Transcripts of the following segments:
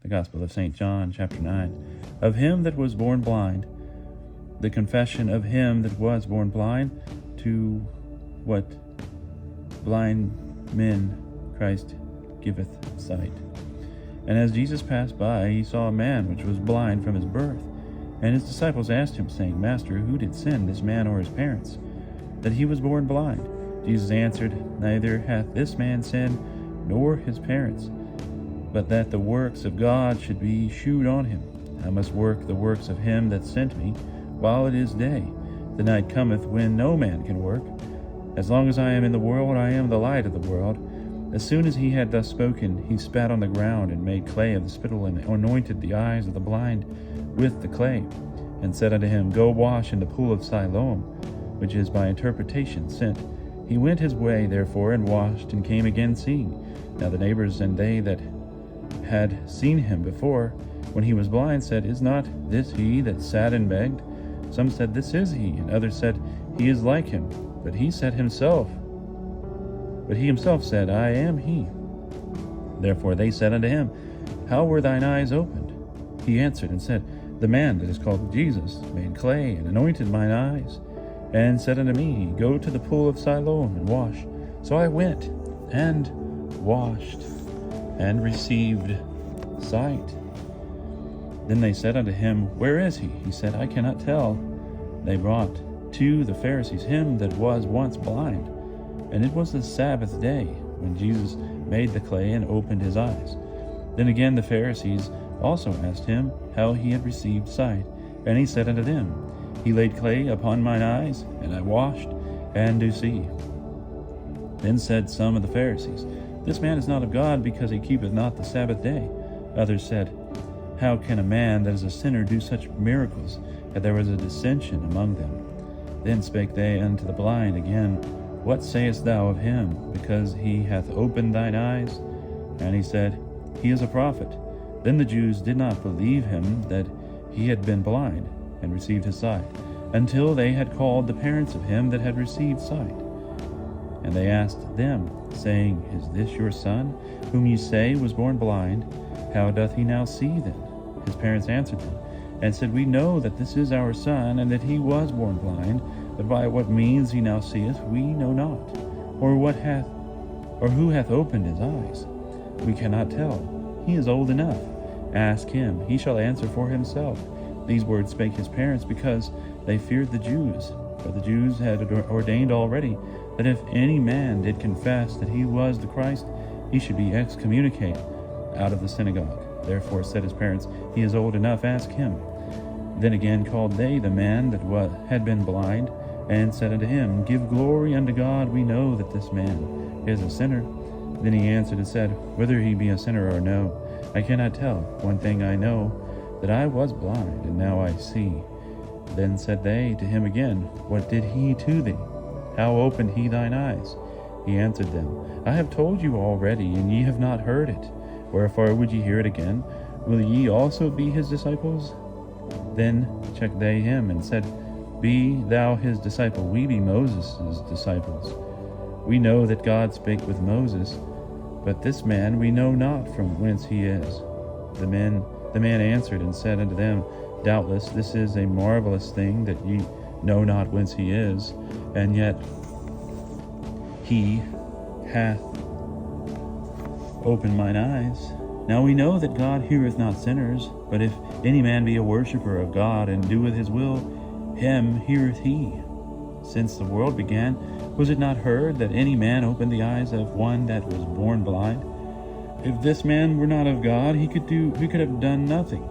The Gospel of St. John, chapter 9. Of him that was born blind, the confession of him that was born blind, to what blind men Christ giveth sight. And as Jesus passed by, he saw a man which was blind from his birth. And his disciples asked him, saying, Master, who did sin, this man or his parents, that he was born blind? Jesus answered, Neither hath this man sinned, nor his parents, but that the works of God should be shewed on him. I must work the works of him that sent me, while it is day. The night cometh when no man can work. As long as I am in the world, I am the light of the world. As soon as he had thus spoken, he spat on the ground, and made clay of the spittle, and anointed the eyes of the blind with the clay, and said unto him, Go wash in the pool of Siloam, which is by interpretation sent. He went his way, therefore, and washed, and came again seeing. Now the neighbors and they that had seen him before, when he was blind, said, Is not this he that sat and begged? Some said, This is he, and others said, He is like him. But he himself said, I am he. Therefore they said unto him, How were thine eyes opened? He answered and said, The man that is called Jesus made clay, and anointed mine eyes, and said unto me, Go to the pool of Siloam, and wash. So I went, and washed, and received sight. Then they said unto him, Where is he? He said, I cannot tell. They brought to the Pharisees him that was once blind. And it was the Sabbath day, when Jesus made the clay and opened his eyes. Then again the Pharisees also asked him how he had received sight. And he said unto them, He laid clay upon mine eyes, and I washed, and do see. Then said some of the Pharisees, This man is not of God, because he keepeth not the Sabbath day. Others said, How can a man that is a sinner do such miracles? And there was a dissension among them. Then spake they unto the blind again, What sayest thou of him, because he hath opened thine eyes? And he said, He is a prophet. Then the Jews did not believe him that he had been blind, and received his sight, until they had called the parents of him that had received sight. And they asked them, saying, Is this your son, whom ye say was born blind? How doth he now see then? His parents answered them, and said, We know that this is our son, and that he was born blind, but by what means he now seeth, we know not, or who hath opened his eyes. We cannot tell. He is old enough. Ask him, he shall answer for himself. These words spake his parents, because they feared the Jews. For the Jews had ordained already that if any man did confess that he was the Christ, he should be excommunicated out of the synagogue. Therefore said his parents, He is old enough, ask him. Then again called they the man that had been blind, and said unto him, Give glory unto God, we know that this man is a sinner. Then he answered and said, Whether he be a sinner or no, I cannot tell. One thing I know, that I was blind, and now I see. Then said they to him again, What did he to thee? How opened he thine eyes? He answered them, I have told you already, and ye have not heard it. Wherefore would ye hear it again? Will ye also be his disciples? Then checked they him, and said, Be thou his disciple, we be Moses' disciples. We know that God spake with Moses, but this man we know not from whence he is. The man answered and said unto them, Doubtless this is a marvelous thing, that ye know not whence he is, and yet he hath opened mine eyes. Now we know that God heareth not sinners, but if any man be a worshipper of God, and doeth his will, him heareth he. Since the world began, was it not heard that any man opened the eyes of one that was born blind? If this man were not of God, he could have done nothing.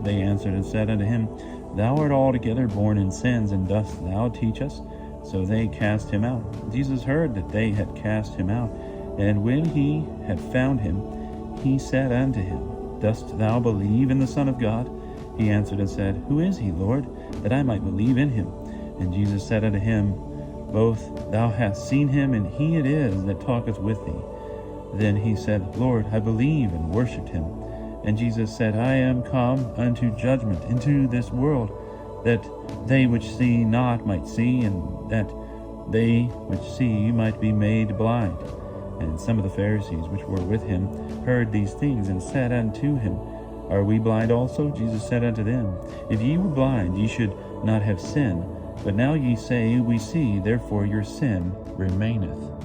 They answered and said unto him, Thou art altogether born in sins, and dost thou teach us? So they cast him out. Jesus heard that they had cast him out, and when he had found him, he said unto him, Dost thou believe in the Son of God? He answered and said, Who is he, Lord, that I might believe in him? And Jesus said unto him, Both thou hast seen him, and he it is that talketh with thee. Then he said, Lord, I believe, and worshipped him. And Jesus said, I am come unto judgment into this world, that they which see not might see, and that they which see might be made blind. And some of the Pharisees which were with him heard these things, and said unto him, Are we blind also? Jesus said unto them, If ye were blind, ye should not have sin. But now ye say, We see, therefore your sin remaineth.